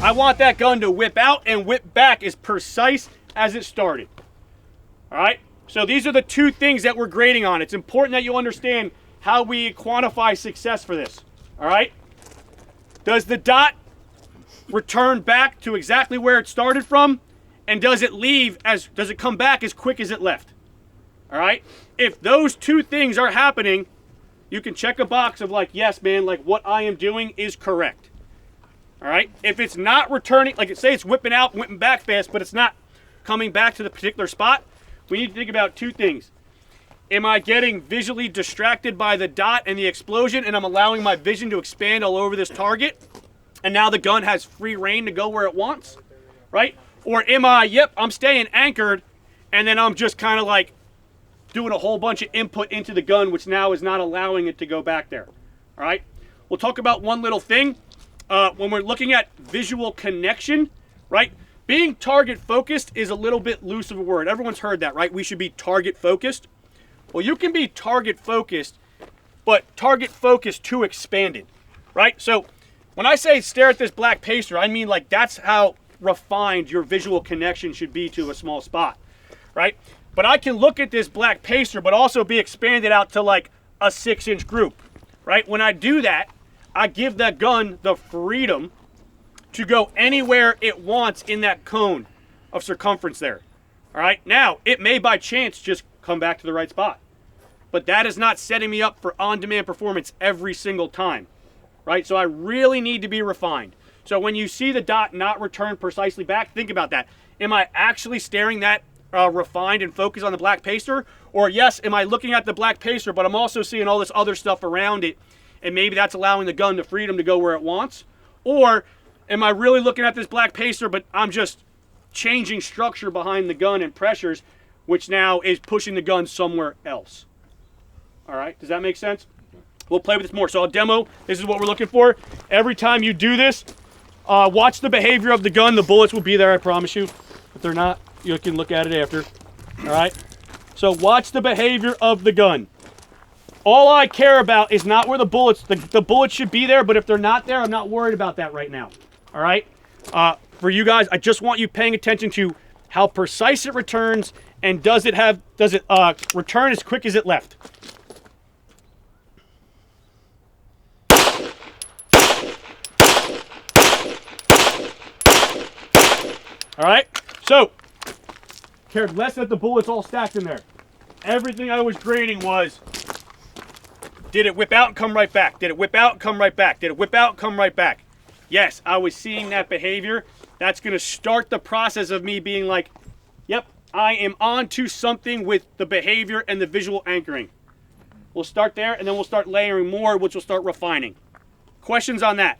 I want that gun to whip out and whip back as precise as it started. All right? So these are the two things that we're grading on. It's important that you understand how we quantify success for this. All right? Does the dot return back to exactly where it started from? And does it come back as quick as it left? All right? If those two things are happening, you can check a box of like, yes, man, like what I am doing is correct. All right? If it's not returning, like say it's whipping out, whipping back fast, but it's not coming back to the particular spot, we need to think about two things. Am I getting visually distracted by the dot and the explosion, and I'm allowing my vision to expand all over this target, and now the gun has free reign to go where it wants, right? Or am I, yep, I'm staying anchored, and then I'm just kind of like doing a whole bunch of input into the gun, which now is not allowing it to go back there, all right? We'll talk about one little thing. When we're looking at visual connection, right? Being target focused is a little bit loose of a word. Everyone's heard that, right? We should be target focused. Well, you can be target focused, but target focused too expanded, right? So when I say stare at this black pacer, I mean like that's how refined your visual connection should be to a small spot, right? But I can look at this black pacer, but also be expanded out to like a 6-inch group, right? When I do that, I give that gun the freedom to go anywhere it wants in that cone of circumference there. All right, now it may by chance just come back to the right spot, but that is not setting me up for on-demand performance every single time, right? So I really need to be refined. So when you see the dot not return precisely back, think about that. Am I actually staring that refined and focused on the black pacer? Or yes, am I looking at the black pacer, but I'm also seeing all this other stuff around it, and maybe that's allowing the gun the freedom to go where it wants? Or am I really looking at this black pacer, but I'm just changing structure behind the gun and pressures, which now is pushing the gun somewhere else? All right, does that make sense? We'll play with this more. So I'll demo. This is what we're looking for. Every time you do this, watch the behavior of the gun. The bullets will be there, I promise you. If they're not, you can look at it after. All right? So watch the behavior of the gun. All I care about is not where the bullets should be there, but if they're not there, I'm not worried about that right now. All right? For you guys, I just want you paying attention to how precise it returns, and does it return as quick as it left? All right? So, cared less that the bullets all stacked in there. Everything I was grading was, did it whip out and come right back? Did it whip out and come right back? Did it whip out and come right back? Yes, I was seeing that behavior. That's going to start the process of me being like, yep, I am on to something with the behavior and the visual anchoring. We'll start there, and then we'll start layering more, which will start refining. Questions on that?